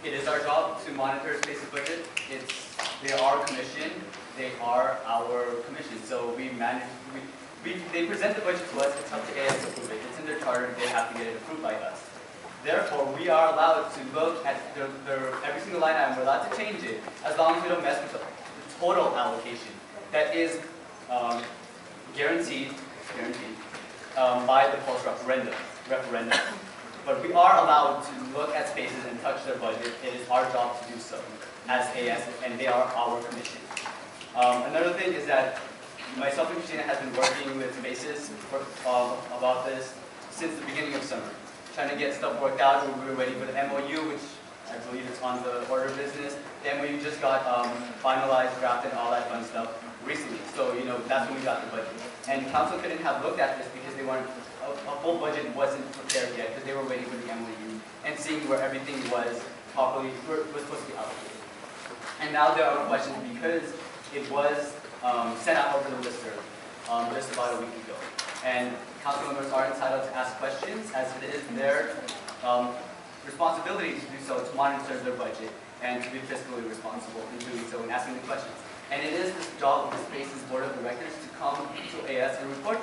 it is our job to monitor space's budget. They are commissioned. They are our commission. So we manage. They present the budget to us. It's up to AS to approve it. It's in their charter. They have to get it approved by us. Therefore, we are allowed to look at every single line item. We're allowed to change it as long as we don't mess with the total allocation that is guaranteed by the pulse referendum. But we are allowed to look at spaces and touch their budget. It is our job to do so as AS, and they are our commission. Another thing is that myself and Christina has been working with spaces about this since the beginning of summer, trying to get stuff worked out. We were waiting for the MOU, which I believe is on the order of business. The MOU just got finalized, drafted, all that fun stuff recently. So, that's when we got the budget. And council couldn't have looked at this because they weren't, a full budget wasn't prepared yet because they were waiting for the MOU and seeing where everything was properly, was supposed to be allocated. And now there are questions because it was sent out over the lister just about a week ago. And council members are entitled to ask questions as it is their responsibility to do so, to monitor their budget and to be fiscally responsible in doing so and asking the questions. And it is the job of the Spaces Board of Directors to come to AS and report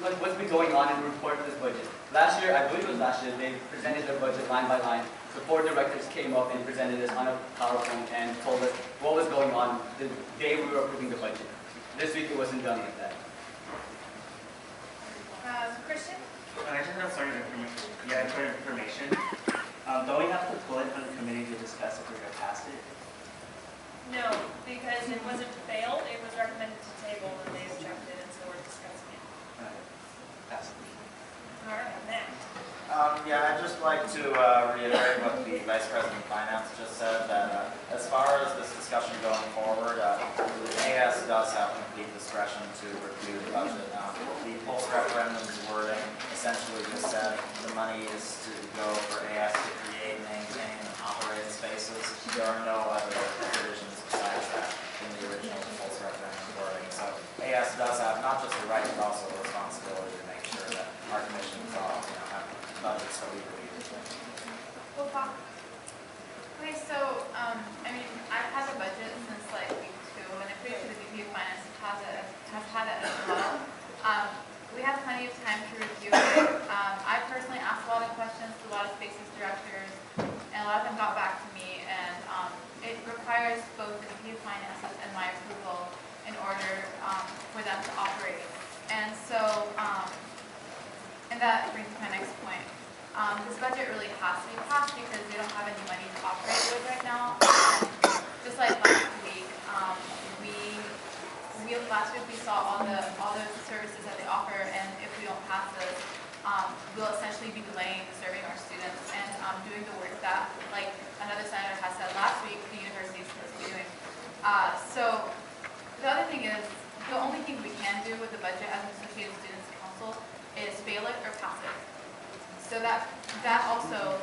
like what's been going on and report this budget. Last year, I believe it was last year, they presented their budget line by line. The board directors came up and presented this on a PowerPoint and told us what was going on the day we were approving the budget. This week it wasn't done like that. Christian? I just have some information. Don't we have to pull it from the committee to discuss if we're going to pass it? No, because it wasn't failed. It was recommended to table and they objected, and so we're discussing it. Pass it. All right, Matt. Yeah, I'd just like to reiterate what the Vice President of Finance just said, that as far as this discussion going forward, AS does have complete discretion to review the budget. The pulse referendum's wording essentially just said the money is to go for AS to create, maintain, and operate spaces. There are no other provisions besides that in the original pulse referendum wording. So AS does have not just the right, but also the responsibility to make sure that our commissions all have budgets that we believe in. Okay, so I've had the budget since like week 2, and I'm pretty sure the VP of Finance has had it as well. We have plenty of time to review it. I personally asked a lot of questions to a lot of spaces directors, and a lot of them got back to me, and it requires both the VP of Finance and my approval in order for them to operate. And so, and that brings me to my next point. This budget really has to be passed because we don't have any money to operate with right now. Just like last week, last week we saw all the services that they offer, and if we don't pass this, we'll essentially be delaying serving our students and doing the work that, like another senator has said last week, the university is supposed to be doing. So the other thing is, the only thing we can do with the budget as an Associated Students Council is fail it or pass it. So that also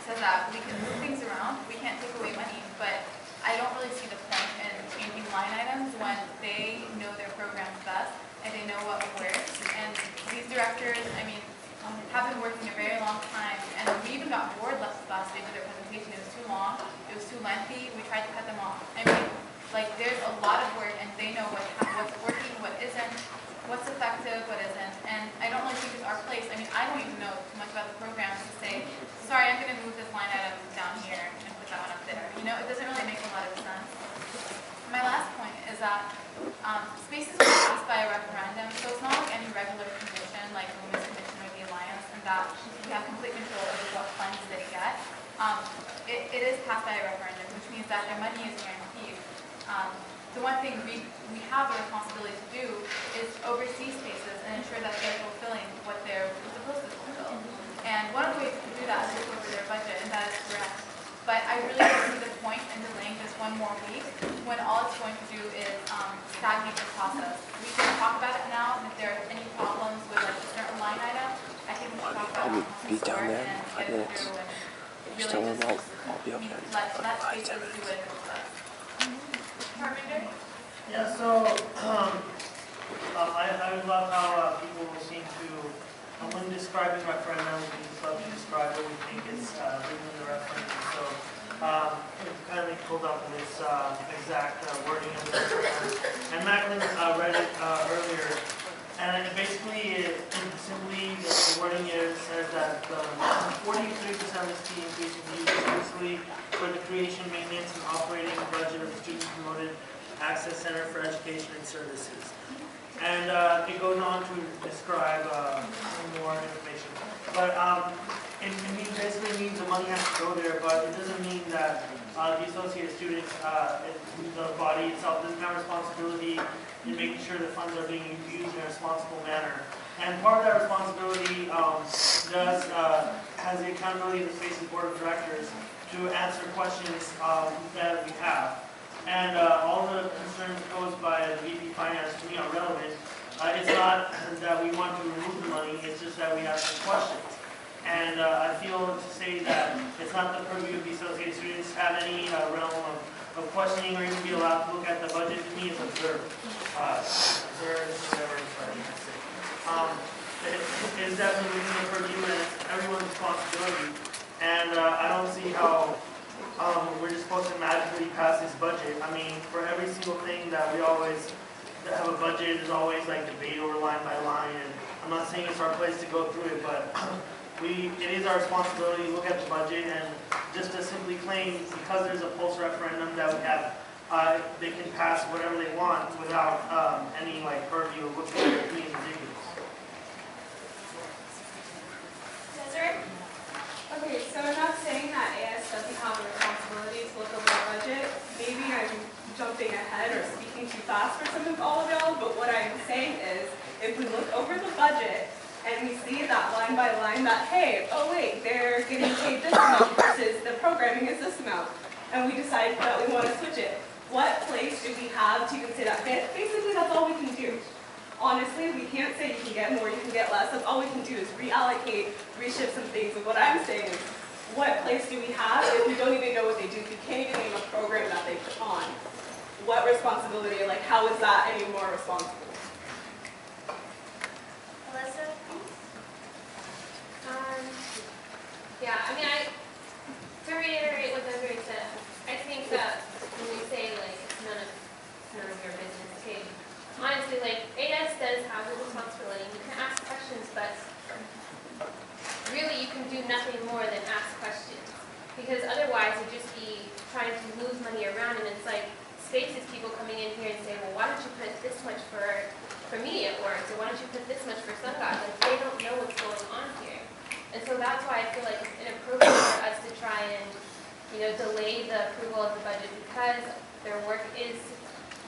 says that we can move things around. We can't take away money, but I don't really see the point in changing line items when they know their programs best and they know what works. And these directors, have been working a very long time, and we even got bored last week with their presentation. It was too long, it was too lengthy. We tried to cut them off. There's a lot of work, and they know what's working, what isn't, what's effective, what isn't. And I don't really think it's our place. I don't even know too much about the program to say, sorry, I'm going to move this line item down here and put that one up there. It doesn't really make a lot of sense. My last point is that spaces were passed by a referendum, so it's not like any regular commission, like the Women's Commission or the Alliance, and that we have complete control over what funds they get. It is passed by a referendum, which means that their money is guaranteed. The one thing we have a responsibility to do is oversee spaces and ensure that they're fulfilling what they're supposed to fulfill. And one of the ways to do that is look over their budget, and that is correct. But I really don't see the point in delaying this one more week when all it's going to do is stagnate the process. We can talk about it now, and if there are any problems with a certain line item, I think we should talk about it and get it through and really just let spaces do what it does. Yeah, so I love how people seem to, when describing referendums, we love to describe what we think is written in the referendum exact wording of the program. And Macklin read it earlier. And simply, the wording is says that 43% of this fee increase will be used exclusively for the creation, maintenance, and operating budget of the student-promoted access center for education and services. And it goes on to describe some more information. But it basically means the money has to go there, but it doesn't mean that the associated students, the body itself, doesn't have responsibility in making sure the funds are being used in a responsible manner. And part of that responsibility has the accountability of the Spaces Board of Directors to answer questions that we have. And all the concerns posed by the VP Finance to me are relevant. It's not that we want to remove the money, it's just that we have some questions. And I feel to say that it's not the purview of the associated students to have any realm of questioning or even be allowed to look at the budget. To me, it's observed. It is definitely within the purview and it's everyone's responsibility. And I don't see how we're just supposed to magically pass this budget. I mean, for every single thing that we always have a budget, there's always like debate over line by line. And I'm not saying it's our place to go through it, but it is our responsibility to look at the budget and just to simply claim because there's a pulse referendum that we have, they can pass whatever they want without any like purview of looking at it being ridiculous. Desiree? Okay, so I'm not saying that AS doesn't have a responsibility to look over the budget. Maybe I'm jumping ahead or speaking too fast for some of all of y'all, but what I'm saying is if we look over the budget and we see that line by line that, hey, oh wait, they're getting paid this amount versus the programming is this amount, and we decide that we want to switch it, what place do we have to even say that? Basically, that's all we can do. Honestly, we can't say you can get more, you can get less. That's all we can do is reallocate, reshift some things. And what I'm saying is, what place do we have if we don't even know what they do? If we can't even name a program that they put on. What responsibility, like how is that any more responsible? Alyssa? Yeah, I mean, to reiterate what Desiree said, I think that when we say, like, it's none of your business, okay, honestly, like, AS does have the responsibility. You can ask questions, but really you can do nothing more than ask questions. Because otherwise you'd just be trying to move money around, and it's like Spaces people coming in here and saying, well, why don't you put this much for media awards, or why don't you put this much for Sun God? Like, they don't know what's going on here. And so that's why I feel like it's inappropriate for us to try and, delay the approval of the budget, because their work is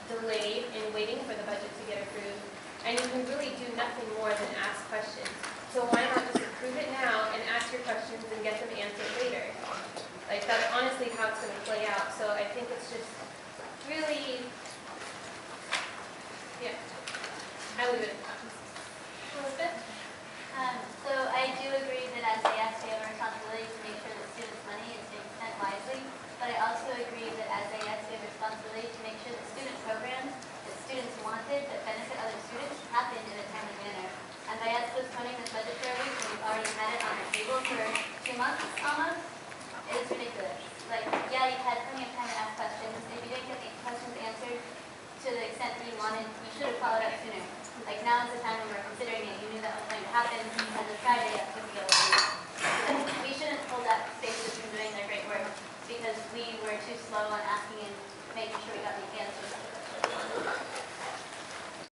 delayed in waiting for the budget to get approved. And you can really do nothing more than ask questions. So why not just approve it now and ask your questions and get them answered later? Like, that's honestly how it's going to play out. So I think it's just really, yeah, I leave it at that. Elizabeth? So I do agree that as AS we have a responsibility to make sure that students' money is being spent wisely, but I also agree that as AS we have a responsibility to make sure that student programs that students wanted that benefit other students happen in a timely manner. And by us postponing this budget for a week when we've already had it on the table for 2 months almost, it is ridiculous. Like, yeah, you've had plenty of time to ask questions. If you didn't get the questions answered to the extent that you wanted, you should have followed up sooner. Like, now is the time when we're considering it. You knew that was going to happen as a Friday at 2 p.m. We shouldn't hold that Spaces from doing their great work because we were too slow on asking and making sure we got the